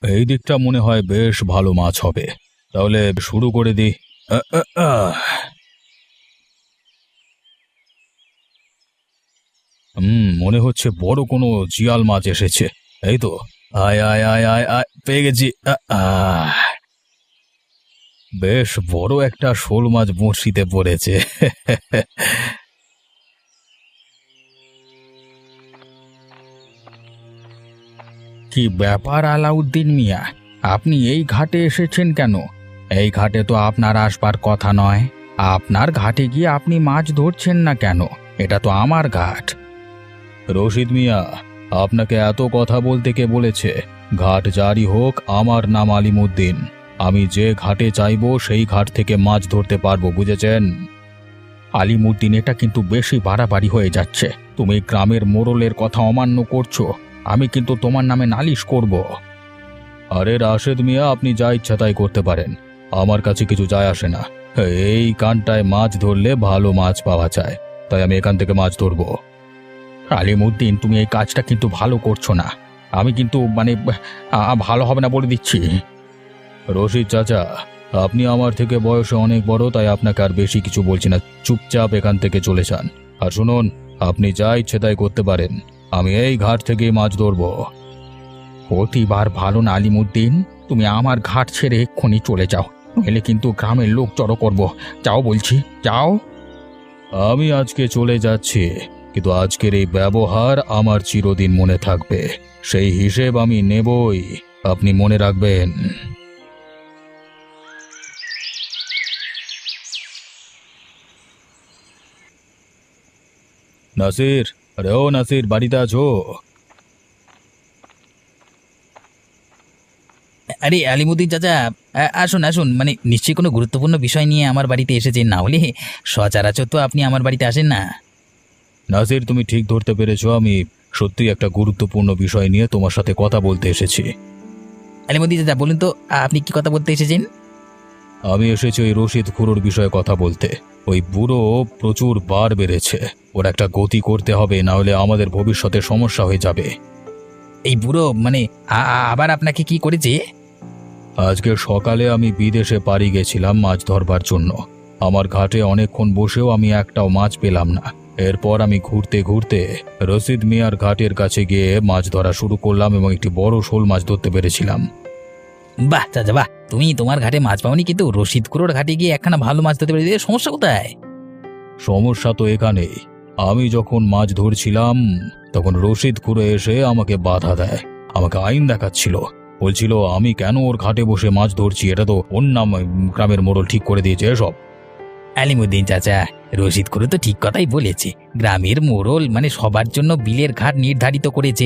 এই দিকটা মনে হয় বেশ ভালো মাছ হবে। তাহলে শুরু করে দিই। আ, আ, আহ। মনে হচ্ছে বড় কোনো জিয়াল মাছ এসেছে। এই তো। আয় আয় আয় আয় আয়, পেয়ে গেছি। আহ বেশ বড় একটা শোল মাছ বড়শিতে পড়েছে। কি ব্যাপার আলাউদ্দিন মিয়া, আপনি এই ঘাটে এসেছেন কেন? এই ঘাটে তো আপনার আসবার কথা নয়। আপনার ঘাটে গিয়ে আপনি মাছ ধরছেন না কেন? এটা তো আমার ঘাট। রশিদ মিয়া, আপনাকে এত কথা বলতে কে বলেছে? ঘাট জারি হোক, আমার নাম আলিমুদ্দিন। আমি যে ঘাটে চাইবো সেই ঘাট থেকে মাছ ধরতে পারবো, বুঝেছেন? আলিমুদ্দিন, এটা কিন্তু বেশি বাড়াবাড়ি হয়ে যাচ্ছে। তুমি গ্রামের মোড়লের কথা অমান্য করছো। আমি কিন্তু তোমার নামে নালিশ করব। আরে রাশেদ মিয়া, আপনি যা ইচ্ছা তাই করতে পারেন। আমার কাছে কিছু যায় আসে না। এই কানটায় মাছ ধরলে ভালো মাছ পাওয়া যায়, তাই আমি এখান থেকে মাছ ধরবো। আলিমুদ্দিন, তুমি এই কাজটা কিন্তু ভালো করছো না। আমি কিন্তু ভালো হবে না বলে দিচ্ছি। রশিদ চাচা, আপনি আমার থেকে বয়সে অনেক বড়, তাই আপনাকে আর বেশি কিছু বলছি না। চুপচাপ এখান থেকে চলে যান। আর শুনুন, আপনি যা ইচ্ছে তাই করতে পারেন। আমি এই ঘাট থেকেই মাছ ধরবো। অতিবার ভালো না আলিমুদ্দিন, তুমি আমার ঘাট ছেড়ে এক্ষুনি চলে যাও, নইলে কিন্তু গ্রামের লোক জড়ো করব। যাও বলছি, যাও। আমি আজকে চলে যাচ্ছি, কিন্তু আজকের এই ব্যবহার আমার চিরদিন মনে থাকবে। সেই হিসেব আমি নেবই, আপনি মনে রাখবেন। নাসির, আরে ও নাসির, বাড়িতে আছো? আরে আলিমুদ্দিন চাচা, আসুন আসুন, মানে নিশ্চয়ই কোনো গুরুত্বপূর্ণ বিষয় নিয়ে আমার বাড়িতে এসেছেন, না হলে সচরাচর তো আপনি আমার বাড়িতে আসেন না। নাসির, তুমি ঠিক ধরতে পেরেছো। আমি সত্যিই একটা গুরুত্বপূর্ণ বিষয় নিয়ে তোমার সাথে কথা বলতে এসেছি। আলিমুদ্দিন চাচা, বলুন তো, আপনি কি কথা বলতে এসেছেন? আমি এসেছি ওই রশিদ খুড়োর বিষয়ে কথা বলতে। ওই বুড়ো প্রচুর বার বেড়েছে। ওর একটা গতি করতে হবে, না হলে আমাদের ভবিষ্যতে সমস্যা হয়ে যাবে। এই বুড়ো মানে আবার আপনাকে কি করেছে? আজকে সকালে আমি বিদেশে পাড়ি গেছিলাম মাছ ধরবার জন্য। আমার ঘাটে অনেকক্ষণ বসেও আমি একটাও মাছ পেলাম না। এরপর আমি ঘুরতে ঘুরতে রশিদ মিয়ার ঘাটের কাছে গিয়ে মাছ ধরা শুরু করলাম এবং একটি বড় শোল মাছ ধরতে পেরেছিলাম। বাহ চাচা বাহ, তুমি তোমার ঘাটে মাছ পাওনি, কিন্তু রশিদ কুড়োর ঘাটে গিয়ে একখানা ভালো মাছ ধরতে পেরেছে, সমস্যা কোথায়? সমস্যা তো এখানেই। আমি যখন মাছ ধরছিলাম তখন রশিদ খুড়ো এসে আমাকে বাধা দেয়। আমাকে আইন দেখাচ্ছিল। বলছিল আমি কেন ওর ঘাটে বসে মাছ ধরছি, এটা তো ওর নাম গ্রামের মোড়ল ঠিক করে দিয়েছে এসব। আলিমুদ্দিন চাচা, রশিদ কুড়ো তো ঠিক কথাই বলেছে। গ্রামের মোড়ল মানে সবার জন্য বিলের ঘাট নির্ধারিত করেছে।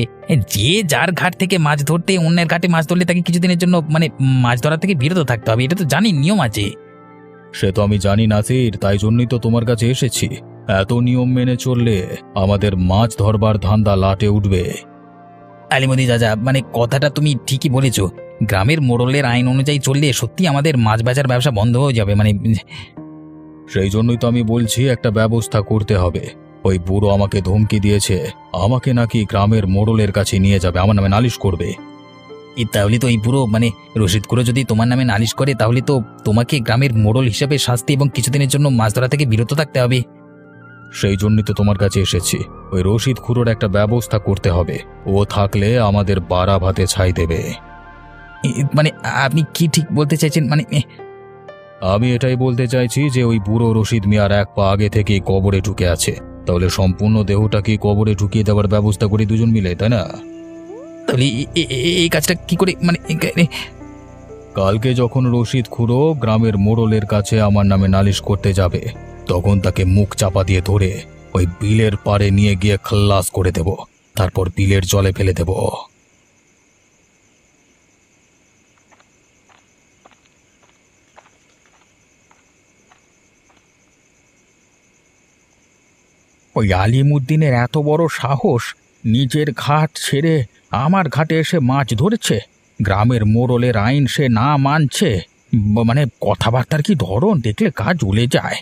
যে যার ঘাট থেকে মাছ ধরতে, অন্যের ঘাটে মাছ ধরলে তাকে কিছুদিনের জন্য মানে মাছ ধরা থেকে বিরত থাকতে হবে, এটা তো জানি, নিয়ম আছে। সে তো আমি জানি নাসির, তাই জন্যই তো তোমার কাছে এসেছি। এত নিয়ম মেনে চললে আমাদের মাছ ধরবার ধান্দা লাটে উঠবে। আলিমুদ্দিন চাচা, মানে কথাটা তুমি ঠিকই বলেছো। গ্রামের মোড়লের আইন অনুযায়ী চললে সত্যি আমাদের মাছ বেচার ব্যবসা বন্ধ হয়ে যাবে, মানে সেই জন্যই তো আমি বলছি একটা ব্যবস্থা করতে হবে। ওই বুড়ো আমাকে ধমকি দিয়েছে, আমাকে নাকি গ্রামের মোড়লের কাছে নিয়ে যাবে, আমার নামে নালিশ করবে। তাহলে তো এই পুরো মানে রশিদ করে যদি তোমার নামে নালিশ করে, তাহলে তো তোমাকে গ্রামের মোড়ল হিসেবে শাস্তি এবং কিছুদিনের জন্য মাছ ধরা থেকে বিরত থাকতে হবে। সেই জন্যই তো তোমার কাছে এসেছি। ওই রশিদ খুড়োর একটা ব্যবস্থা করতে হবে। ও থাকলে আমাদের বাড়া ভাতে ছাই দেবে। মানে আপনি কি ঠিক বলতে চাইছেন, মানে আমি এটাই বলতে চাইছি যে ওই বুড়ো রশিদ মিয়ার এক পা আগে থেকেই কবরে ঢুকে আছে। তাহলে সম্পূর্ণ দেহটাকে কবরে ঢুকিয়ে দেওয়ার ব্যবস্থা করি দুজন মিলে, তাই না? তাহলে এই কাজটা কি করে, মানে কালকে যখন রশিদ খুড়ো গ্রামের মোড়লের কাছে আমার নামে নালিশ করতে যাবে, তখন তাকে মুখ চাপা দিয়ে ধরে ওই বিলের পাড়ে নিয়ে গিয়ে খাল্লাস করে দেব। তারপর বিলের জলে ফেলে দেব। ওই আলিমুদ্দিনের এত বড় সাহস, নিজের ঘাট ছেড়ে আমার ঘাটে এসে মাছ ধরেছে। গ্রামের মোড়লের আইন সে না মানছে। মানে কথাবার্তার কি ধরন, দেখলে গা জ্বলে যায়।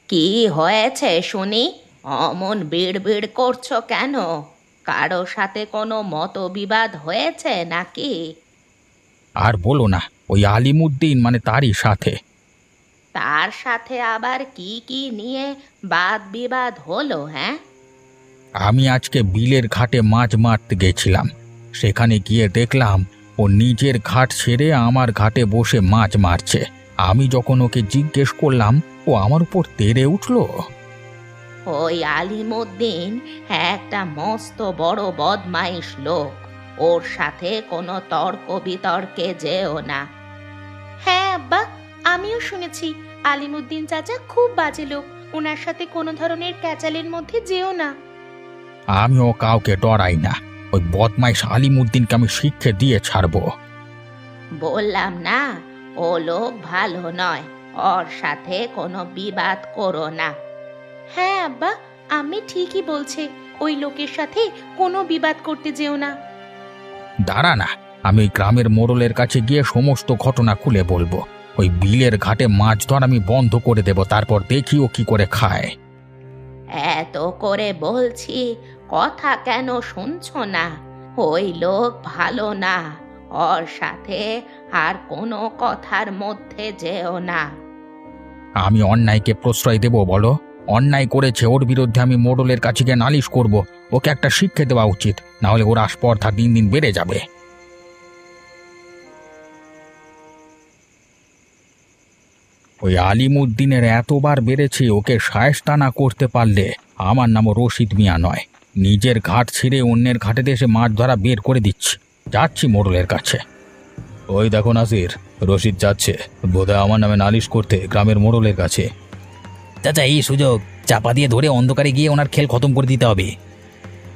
কি হয়েছে শুনি? অমন বিড়বিড় করছো কেন? কারো সাথে কোনো মতবিবাদ হয়েছে নাকি? আর বলো না, ওই আলিমুদ্দিন মানে তারই সাথে। তার সাথে আবার কি কি নিয়ে বাদ বিবাদ হলো, হ্যাঁ? আমি আজকে বিলের ঘাটে মাছ মারতে গেছিলাম। সেখানে গিয়ে দেখলাম ও নিজের ঘাট ছেড়ে আমার ঘাটে বসে মাছ মারছে। আমি যখন ওকে জিজ্ঞেস করলাম, ও আমার উপর তেড়ে উঠলো। ওই আলিমুদ্দিন একটা মস্ত বড় বদমাইশ লোক। ওর সাথে কোনো তর্ক বিতর্কে যেও না। হ্যাঁ আব্বা, আমিও শুনেছি আলিমুদ্দিন চাচা খুব বাজে লোক। ওনার সাথে কোনো ধরনের ক্যাচালের মধ্যে যেও না। আমিও কাউকে ডরাই না। ওই বদমাইশ আলিমুদ্দিনকে আমি শিক্ষা দিয়ে ছাড়বো। বললাম না, ও লোক ভালো নয়। ওর সাথে কোনো বিবাদ করো না। হ্যাঁ আব্বা, আমি ঠিকই বলছে। ওই লোকের সাথে কোনো বিবাদ করতে যেও না। দাঁড়া না, আমি ওই গ্রামের মোড়লের কাছে গিয়ে সমস্ত ঘটনা খুলে বলবো। ওই বিলের ঘাটে মাছ ধর আমি বন্ধ করে দেব, তারপর দেখি ও কি করে খায়। এত করে বলছি, কথা কেন শুনছো না? ওই লোক ভালো না। ওর সাথে আর কোনো কথার মধ্যে যেও না। আমি অন্যায়কে প্রশ্রয় দেব বলো? অন্যায় করেছে, ওর বিরুদ্ধে আমি মোড়লের কাছে গিয়ে নালিশ করব। ওকে একটা শিক্ষা দেওয়া উচিত, না হলে ওর আস্পর্ধা দিন দিন বেড়ে যাবে। ওই আলিমুদ্দিনের এতবার বেড়েছে, ওকে শায়েস্তা না করতে পারলে আমার নামও রশিদ মিয়া নয়। নিজের ঘাট ছেড়ে অন্যের ঘাটে এসে মাছ ধরা বের করে দিচ্ছি। যাচ্ছি মোড়লের কাছে। ওই দেখো নাসির, রশিদ যাচ্ছে বোধহয় আমার নামে নালিশ করতে গ্রামের মোড়লের কাছে। চাচা, এই সুযোগ চাপা দিয়ে ধরে অন্ধকারে গিয়ে ওনার খেল খতম করে দিতে হবে।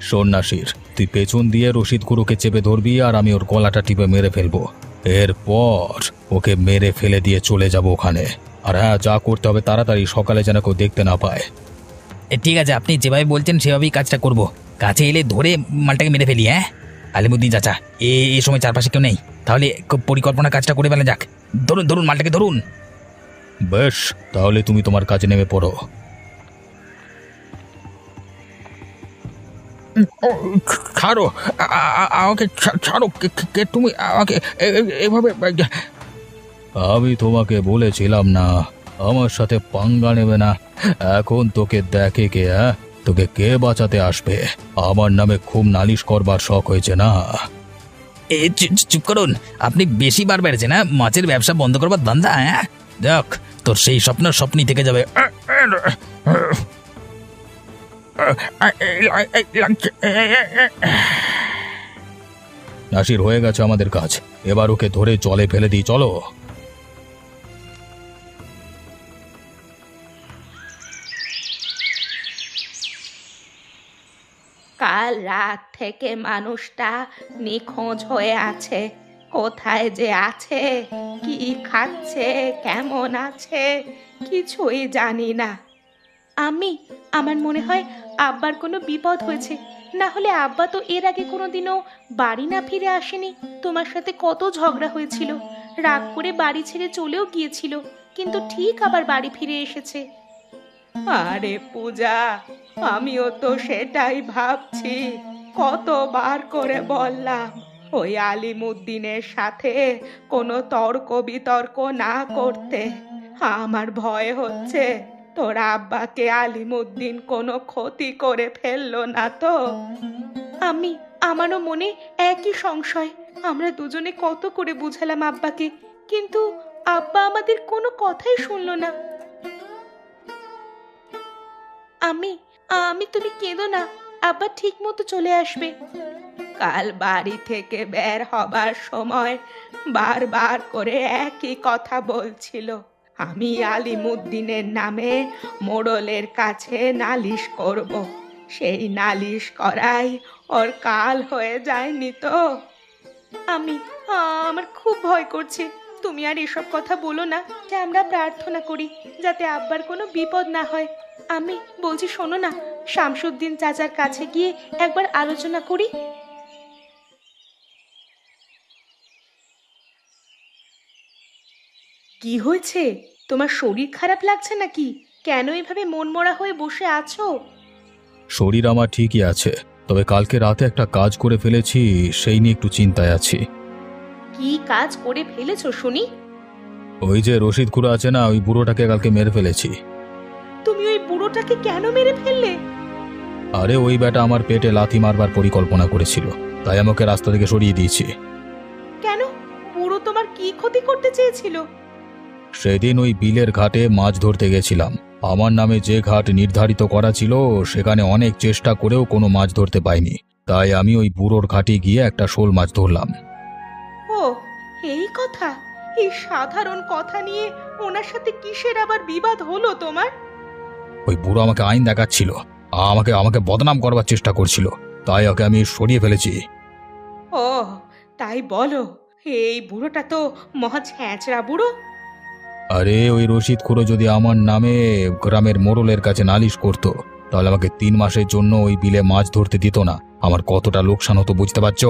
শোন নাসির, তুই পেছন দিয়ে রশিদ গুরুকে চেপে ধরবি আর আমি ওর গলাটা টিপে মেরে ফেলবো। এরপর ওকে মেরে ফেলে দিয়ে চলে যাব ওখানে। আর হ্যাঁ, যা করতে হবে তাড়াতাড়ি, সকালে যেন কেউ দেখতে না পায়। ঠিক আছে, আপনি যেভাবে বলছেন সেভাবেই কাজটা করব। কাছে এলে ধরে মালটাকে মেরে ফেলি। হ্যাঁ আলিমুদ্দিন চাচা, এই সময় চারপাশে কেউ নেই, তাহলে পরিকল্পনা কাজটা করে ফেলা যাক। ধরুন ধরুন, মালটাকে ধরুন। বেশ, তাহলে তুমি তোমার কাজে নেমে পড়ো। ছাড়ো, আমাকে ছাড়ো। কে তুমি? আমাকে এভাবে? আমি তোমাকে বলেছিলাম না আমার সাথে পাঙ্গা নেবে না। এখন তোকে দেখে কে? হ্যাঁ, তোকে কে বাঁচাতে আসবে? আমার নামে খুব নালিশ করবার শখ হয়েছে না? চুপ করুন, আপনি বেশি বার বেড়েছেন। হ্যাঁ, মাছের ব্যবসা বন্ধ করবার ধান্দা। হ্যাঁ দেখ, তোর সেই স্বপ্নই থেকে যাবে। নাসির, হয়ে গেছে আমাদের কাজ, এবার ওকে ধরে জলে ফেলে দিই, চলো। কাল রাত থেকে মানুষটা নিখোঁজ হয়ে আছে। কোথায় যে আছে, কি খাচ্ছে, কেমন আছে, কিছুই জানি না। আমার মনে হয় আব্বার কোনো বিপদ হয়েছে। না হলে আব্বা তো এর আগে কোনোদিনও বাড়ি না ফিরে আসেনি। তোমার সাথে কত ঝগড়া হয়েছিল, রাগ করে বাড়ি ছেড়ে চলেও গিয়েছিল, কিন্তু ঠিক আবার বাড়ি ফিরে এসেছে। আরে পূজা, আমিও তো সেটাই ভাবছি। কতবার করে বললাম ওই আলিমুদ্দিনের সাথে কোনো তর্ক বিতর্ক না করতে। আমার ভয় হচ্ছে তোর আব্বাকে আলিমুদ্দিন কোনো ক্ষতি করে ফেললো না তো। আমারও মনে একই সংশয়। আমরা দুজনে কত করে বুঝালাম আব্বাকে, কিন্তু আব্বা আমাদের কোনো কথাই শুনলো না। আমি আমি তুমি কেঁদো না, আব্বা ঠিক মতো চলে আসবে। কাল বাড়ি থেকে বের হবার সময় বারবার করে একই কথা বলছিল, আমি আলিমুদ্দিনের নামে মোড়লের কাছে নালিশ করব। সেই নালিশ করাই ওর কাল হয়ে যায়নি তো? আমি আমার খুব ভয় করছে। তুমি আর এসব কথা বলো না, যে আমরা প্রার্থনা করি যাতে আব্বার কোনো বিপদ না হয়। আমি বলছি, শোনো না, শামসুদ্দিন চাচার কাছে গিয়ে একবার আলোচনা করি। কি হয়েছে? তোমার শরীর খারাপ লাগছে নাকি? কেন এভাবে মনমরা হয়ে বসে আছো? শরীর আমার ঠিকই আছে, তবে কালকে রাতে একটা কাজ করে ফেলেছি, সেই নিয়ে একটু চিন্তায় আছি। কি কাজ করে ফেলেছো শুনি? ওই যে রশিদ খুড়া আছে না, ওই বুড়োটাকে কালকে মেরে ফেলেছি। তুমি ওই বুড়োটাকে কেন মেরে ফেললে? আরে ওই বেটা আমার পেটে লাথি মারবার পরিকল্পনা করেছিল, তাই আমাকে রাস্তা থেকে সরিয়ে দিয়েছি। কেন? বুড়ো তোমার কি ক্ষতি করতে চেয়েছিল? সেদিন ওই বিলের ঘাটে মাছ ধরতে গেছিলাম। আমার নামে যে ঘাট নির্ধারিত করা ছিল সেখানে অনেক চেষ্টা করেও কোনো মাছ ধরতে পাইনি, তাই আমি ওই বুড়োর ঘাটে গিয়ে একটা শোল মাছ ধরলাম। ও, এই কথা? এই সাধারণ কথা নিয়ে ওনার সাথে কিসের আবার বিবাদ হলো তোমার? ওই বুড়ো আমাকে আইন দেখাচ্ছিল, আমাকে আমাকে বদনাম করবার চেষ্টা করছিল, তাই ওকে আমি সরিয়ে ফেলেছি। ও, তাই বলো? এই বুড়োটা তো মহা ছ্যাঁচড়া বুড়ো। আরে ওই রশিদ খুড়ো যদি আমার নামে গ্রামের মোড়লের কাছে নালিশ করতো, তাহলে আমাকে 3 মাসের জন্য ওই বিলে মাছ ধরতে দিত না। আমার কতটা লোকসান হতো বুঝতে পারছো?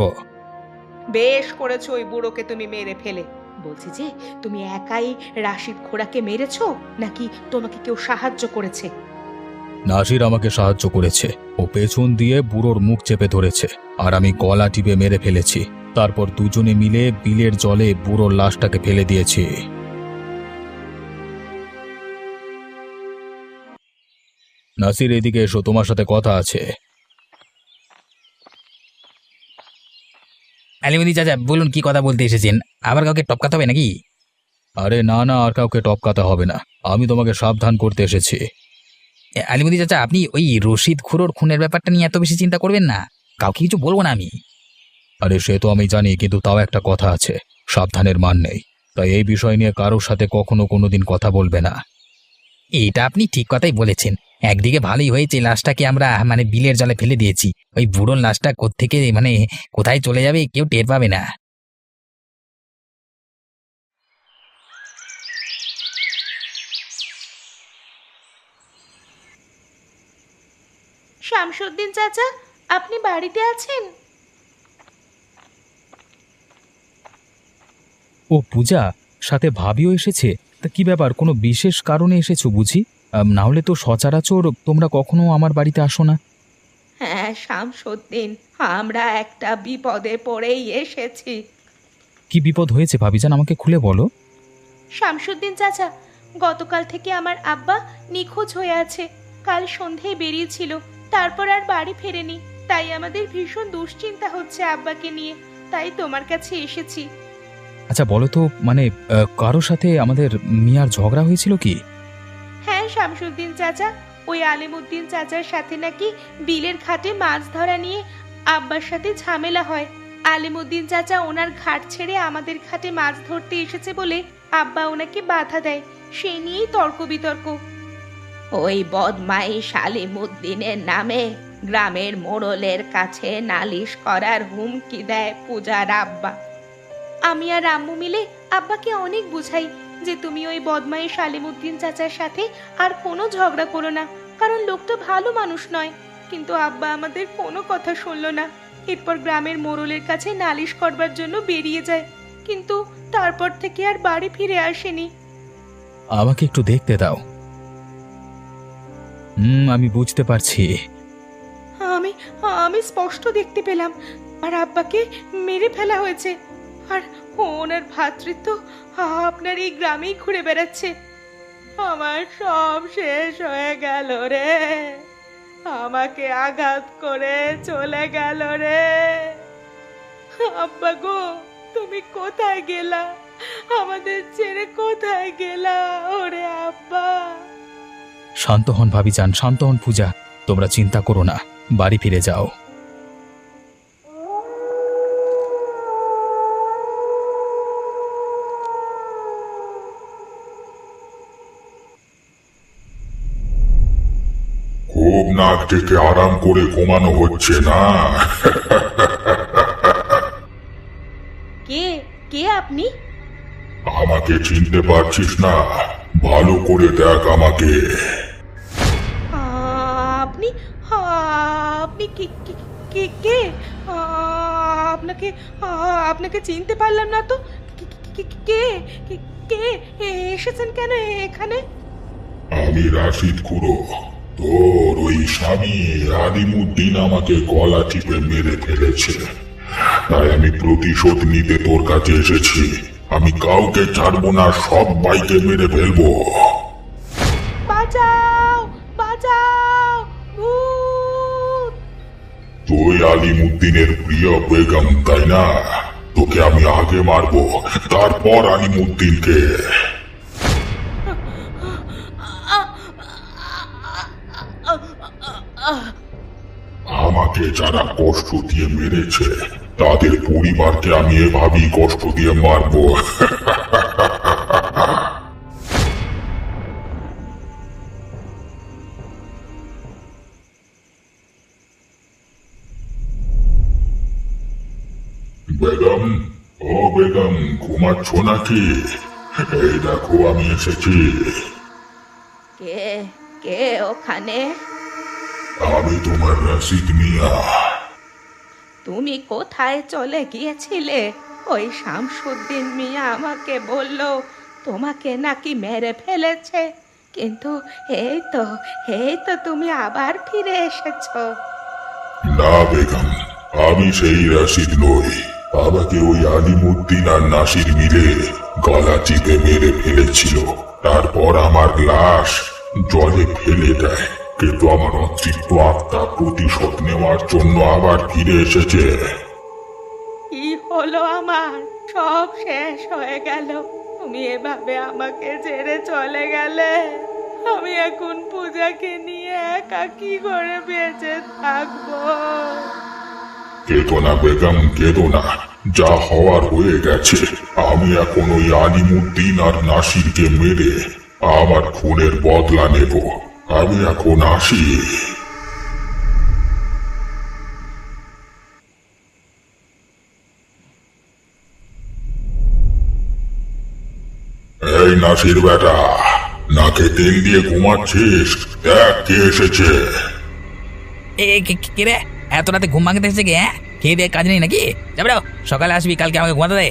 বেশ করেছো ওই বুড়োকে তুমি মেরে ফেলে। বলছি যে, তুমি একাই রাশিদ খোড়াকে মেরেছো নাকি তোমাকে কেউ সাহায্য করেছে? নাসির আমাকে সাহায্য করেছে। ও পেছন দিয়ে বুড়োর মুখ চেপে ধরেছে, আর আমি গলা টিপে মেরে ফেলেছি। তারপর দুজনে মিলে বিলের জলে বুড়োর লাশটাকে ফেলে দিয়েছি। নাসির, এদিকে এসো, তোমার সাথে কথা আছে। আলিমুদ্দিন চাচা বলুন, কি কথা বলতে এসেছেন? আবার কাউকে টপকাতে হবে নাকি? আরে না না, আর কাউকে টপকাতে হবে না, আমি তোমাকে সাবধান করতে এসেছি। আলিমুদ্দিন চাচা, আপনি ওই রশিদ খুড়োর খুনের ব্যাপারটা নিয়ে এত বেশি চিন্তা করবেন না। কাউকে কিছু বলবো না আমি। আরে সে তো আমি জানি, কিন্তু তাও একটা কথা আছে, সাবধানের মান নেই। তাই এই বিষয় নিয়ে কারোর সাথে কখনো কোনোদিন কথা বলবে না। এটা আপনি ঠিক কথাই বলেছেন। একদিকে ভালোই হয়েছে লাশটাকে আমরা বিলের জলে ফেলে দিয়েছি। ওই বুড়োর লাশটা কোত্থেকে কোথায় চলে যাবে কেউ টের পাবে না। শামসুদ্দিন চাচা, আপনি বাড়িতে আছেন? ও পূজা, সাথে ভাবিও এসেছে? তা কি ব্যাপার, কোনো বিশেষ কারণে এসেছো বুঝি? না হলে তো সচরাচর তোমরা কখনো আমার বাড়িতে আসো না। হ্যাঁ শামসুদ্দিন, আমরা একটা বিপদে পড়েই এসেছি। কি বিপদ হয়েছে ভাবিজান, আমাকে খুলে বলো। শামসুদ্দিন চাচা, গতকাল থেকে আমার আব্বা নিখোঁজ হয়ে আছে। কাল সন্ধেয় বেরিয়েছিল, তারপর আর বাড়ি ফেরেনি। তাই আমাদের ভীষণ দুশ্চিন্তা হচ্ছে আব্বাকে নিয়ে। তাই তোমার কাছে এসেছি। আচ্ছা বলো তো, কারোর সাথে আমাদের মিয়ার ঝগড়া হয়েছিল কি? হ্যাঁ শামসুদ্দিন চাচা, ওই আলিমুদ্দিন চাচার সাথে নাকি বিলের ঘাটে মাছ ধরা নিয়ে আব্বার সাথে ঝামেলা হয়। আলিমুদ্দিন চাচা ওনার ঘাট ছেড়ে আমাদের ঘাটে মাছ ধরতে এসেছে বলে আব্বা ওনাকে বাধা দেয়। সেই নিয়েই তর্ক বিতর্ক। ওই বদমাইশ আলিমুদ্দিনের নামে গ্রামের মোড়লের কাছে নালিশ করার হুমকি দেয় পূজার আব্বা। আমি আর আম্মু মিলে আব্বাকে অনেক বুঝাই যে তুমি ওই বদমাইশ আলিমুদ্দিন চাচার সাথে আর কোনো ঝগড়া করো না, কারণ লোকটা ভালো মানুষ নয়। কিন্তু আব্বা আমাদের কোনো কথা শুনলো না। এরপর গ্রামের মোড়লের কাছে নালিশ করবার জন্য বেরিয়ে যায়, কিন্তু তারপর থেকে আর বাড়ি ফিরে আসেনি। আমাকে একটু দেখতে দাও। আমি বুঝতে পারছি। আমি আমি স্পষ্ট দেখতে পেলাম আর আব্বাকে মেরে ফেলা হয়েছে। আর ওনার ভ্রাতৃত্ব আপনার এই গ্রামেই ঘুরে বেড়াচ্ছে। আমার সব শেষ হয়ে গেল রে, আমাকে আঘাত করে চলে গেল রে। আব্বা গো, তুমি কোথায় গেলা? আমাদের ছেড়ে কোথায় গেলা ওরে আব্বা? শান্ত হন ভাবিজান, শান্ত হন পূজা, তোমরা চিন্তা করো না, বাড়ি ফিরে যাও। খুব নাক ডেকে আরাম করে ঘুমানো হচ্ছে না? কে কে আপনি? আমাকে চিনতে পারছিস না? ভালো করে দেখ আমাকে। আপনি আপনি কে কে কে? আপনাকে আপনাকে চিনতে পারলাম না তো। কে কে কে কে এসেছেন কেন এখানে? আমি রাশিদ খুড়ো, তোর ওই স্বামী আলিমুদ্দিন আমাকে গলা টিপে মেরে ফেলেছে, তাই আমি প্রতিশোধ নিতে তোর কাছে এসেছি। আমি কাউকে ছাড়বো না, সবাইকে মেরে ফেলবো। বাঁচাও, বাঁচাও, ভূত! তুই আলিমুদ্দিনের প্রিয় বেগম, তাই না? তোকে আমি আগে মারবো, তারপর আলিমুদ্দিনকে। আমাকে যারা কষ্ট দিয়ে মেরেছে তাদের পরিবারকে আমি এভাবেই কষ্ট দিয়ে মারবো। বেগম, ও বেগম, ঘুমাচ্ছ নাকি? এই দেখো আমি এসেছি। কে কে ওখানে? আমি তোমার রশিদ মিয়া। তুমি কোথায় চলে গিয়েছিলে? ওই শামসুদ্দিন মিয়া আমাকে বলল তোমাকে নাকি মেরে ফেলেছে, কিন্তু এই তো তুমি আবার ফিরে এসেছো। না বেগম, আমি সেই রশিদ নই। আমাকে ওই আলিমুদ্দিন আর নাসির মিলে গলা চিপে মেরে ফেলেছিল, তারপর আমার লাশ জলে ফেলে দেয়। কিন্তু আমার অতৃপ্ত আত্মা প্রতিশোধ নেওয়ার জন্য আবার ফিরে এসেছে। কি হলো আমার? সব শেষ হয়ে গেল। তুমি এভাবে আমাকে ছেড়ে চলে গেলে। আমি এখন পূজাকে নিয়ে একা কি করে বেঁচে থাকবো? কেঁদো না বেগম, কেঁদো না। যা হওয়ার হয়ে গেছে। আমি এখন ওই আলিমুদ্দিন আর নাসিরকে মেরে আমার খুনের বদলা নেব। আমি এখন আসি। এই নাসির বেটা, নাকে তেল দিয়ে ঘুমাচ্ছিস? দেখ কে এসেছে। কে রে? এত রাতে ঘুম ভাঙতে এসেছে কি? হ্যাঁ, খেয়ে দিয়ে কাজ নেই নাকি? যাবে না, সকালে আসবি, কালকে আমাকে ঘুমাতে দে।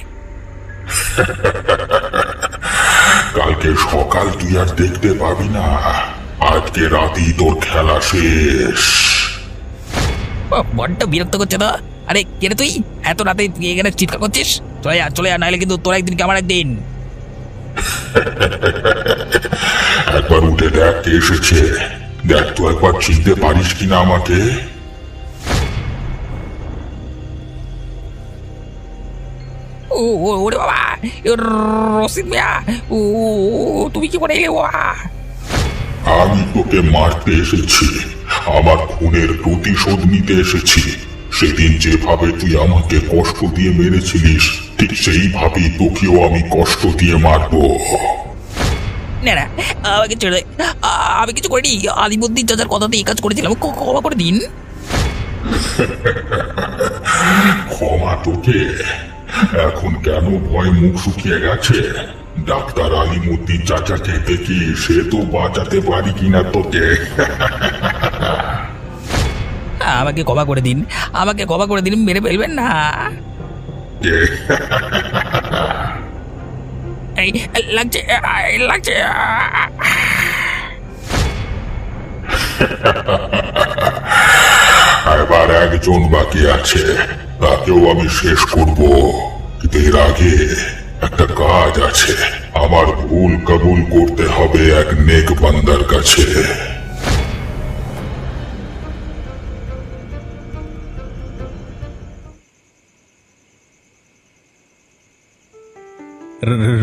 কালকে সকাল তুই আর দেখতে পাবি না। আজকে রাতেই তোর খেলা শেষ। ও, বড্ড বিরক্ত করছে তো। আরে কে রে তুই? এত রাতে তুই এখানে চিৎকার করছিস? চলে যা, নাহলে কিন্তু তোর একদিন কি আমার একদিন। একবার উঠে দেখ কে এসেছে। দেখ তো একবার চিনতে পারিস কিনা আমাকে। ওরে বাবা, রশিদ মিয়া, ও তুমি কি করে এলে বাবা? আমি তোকে মারতে এসেছি, আমার খুনের প্রতিশোধ নিতে এসেছি। সেদিন যেভাবে তুই আমাকে কষ্ট দিয়ে মেরেছিলিস, ঠিক সেইভাবেই তোকেও আমি কষ্ট দিয়ে মারবো। না, আমাকে ছেড়ে দে। আমি কিছু করিনি। আলিমুদ্দিন চাচার কথাতে এই কাজ করেছিলাম, ক্ষমা করে দিন। ক্ষমা তোকে? এখন কেন ভয় মুখ শুকিয়ে গেছে? ডাক্তার আলিমুদ্দিন চাচাকে দেখি, সে তো বাঁচাতে পারি কিনা তোকে। আমাকে ক্ষমা করে দিন, আমাকে ক্ষমা করে দিন, মেরে ফেলবেন না। এই লাগছে, লাগছে। এবার একজন বাকি আছে, তাকেও আমি শেষ করব। কিন্তু এর আগে একটা কাজ আছে। আমার ভুল কবুল করতে হবে এক নেক বান্দার কাছে।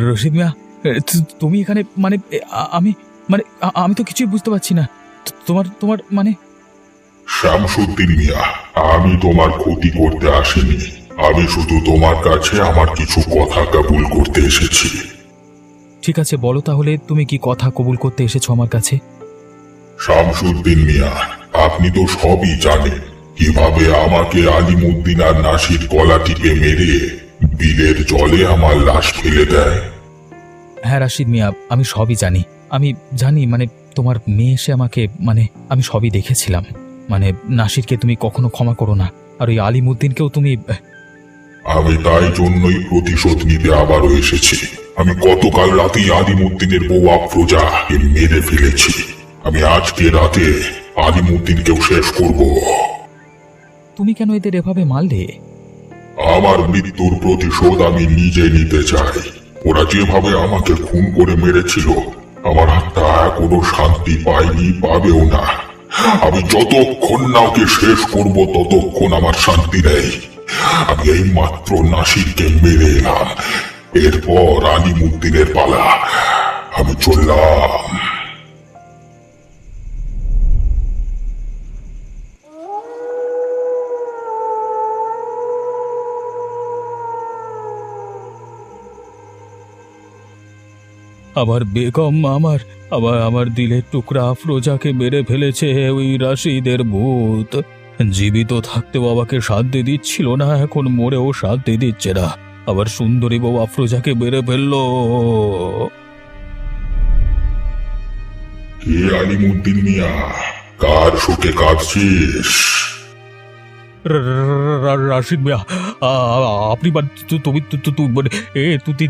রশিদ মিয়া, তুমি এখানে মানে আমি মানে আমি তো কিছুই বুঝতে পারছি না। তোমার তোমার মানে শামসুদ্দিন মিয়া, আমি তোমার ক্ষতি করতে আসিনি। আমি শুধু তোমার কাছে আমার কিছু কথা কবুল করতে এসেছি। ঠিক আছে, বলো তাহলে তুমি কি কথা কবুল করতে এসেছো আমার কাছে? শামসুদ্দিন মিয়া, আপনি তো সবই জানেন কিভাবে আমাকে আলিমুদ্দিন আর নাসির গলা টিপে মেরে বিলের জলে আমার লাশ ফেলে দেয়। হ্যাঁ রাশিদ মিয়া, আমি সবই জানি। আমি জানি মানে তোমার মেয়ে এসে আমাকে মানে আমি সবই দেখেছিলাম। মানে নাসিরকে তুমি কখনো ক্ষমা করো না, আর ওই আলিমুদ্দিনকেও তুমি। আমি তাই জন্যই প্রতিশোধ নিতে আবারও এসেছি। আমি গতকাল রাতেই আলিমুদ্দিনের বউ আফরোজা মেরে ফেলেছি। আমি আজকে রাতে আলিমুদ্দিনকেও শেষ করব। তুমি কেন এদের এভাবে মারলে? আমার মৃত্যুর প্রতিশোধ আমি নিজে নিতে চাই। ওরা যেভাবে আমাকে খুন করে মেরেছিল, আমার আত্মা এখনো শান্তি পায়নি, পাবেও না। আমি যতক্ষণ না ওকে শেষ করব ততক্ষণ আমার শান্তি নেই। আমি এই মাত্র নাসিরকে মেরে এলাম, এরপর আলিমুদ্দিনের পালা। আমি চললাম। আমার বেগম আমার আমার আমার দিলের টুকরা আফরোজাকে মেরে ফেলেছে ওই রাশিদের ভূত। জীবিত থাকতে বাবাকে শান্তি দিচ্ছিল না, এখন মরেও শান্তি দিচ্ছে না। আবার সুন্দরী বউ আফরোজাকে মেরে ফেললো। কে আলিমুদ্দিন মিয়া? কার শোকে কাঁদছিস? রাশিদ মিয়া, আপনি তুমি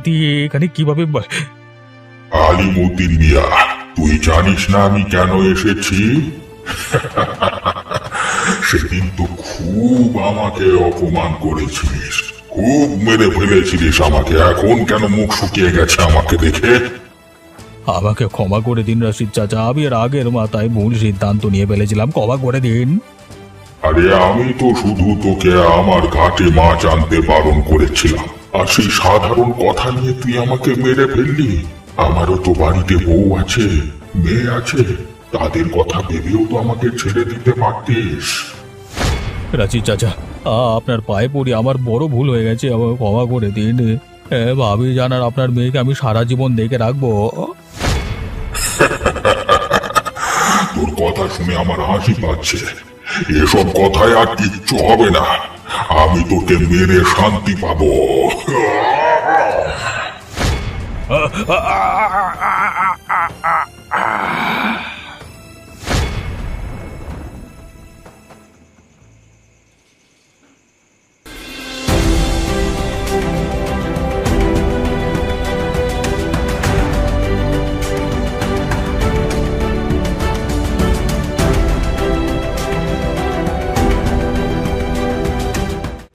তুই এখানে কিভাবে? আলিমুদ্দিন মিয়া, তুই জানিস না আমি কেন এসেছি? সেদিন তো খুব আমাকে অপমান করেছিস, খুব মেরে ফেলেছিলিস আমাকে। এখন কেন মুখ শুকিয়ে গেছে আমাকে দেখে? আমাকে ক্ষমা করে দিন রাশিদ চাচা, আমি এর আগের মাথায় ভুল সিদ্ধান্ত নিয়ে ফেলেছিলাম, ক্ষমা করে দিন। আরে আমি তো শুধু তোকে আমার ঘাটে মাছ আনতে বারণ করেছিলাম, আর সেই সাধারণ কথা নিয়ে তুই আমাকে মেরে ফেললি। আমারও তো বাড়িতে বউ আছে, মেয়ে আছে, তাদের কথা ভেবেও তো আমাকে ছেড়ে দিতে পারতিস। রাশিদ চাচা, আপনার পায়ে পড়ি, আমার বড় ভুল হয়ে গেছে, আমাকে ক্ষমা করে দিন। ভাবি জানার আপনার মেয়েকে আমি সারা জীবন দেখে রাখবো। তোর কথা শুনে আমার হাসি পাচ্ছে। এসব কথায় আর কিচ্ছু হবে না, আমি তোকে মেরে শান্তি পাবো।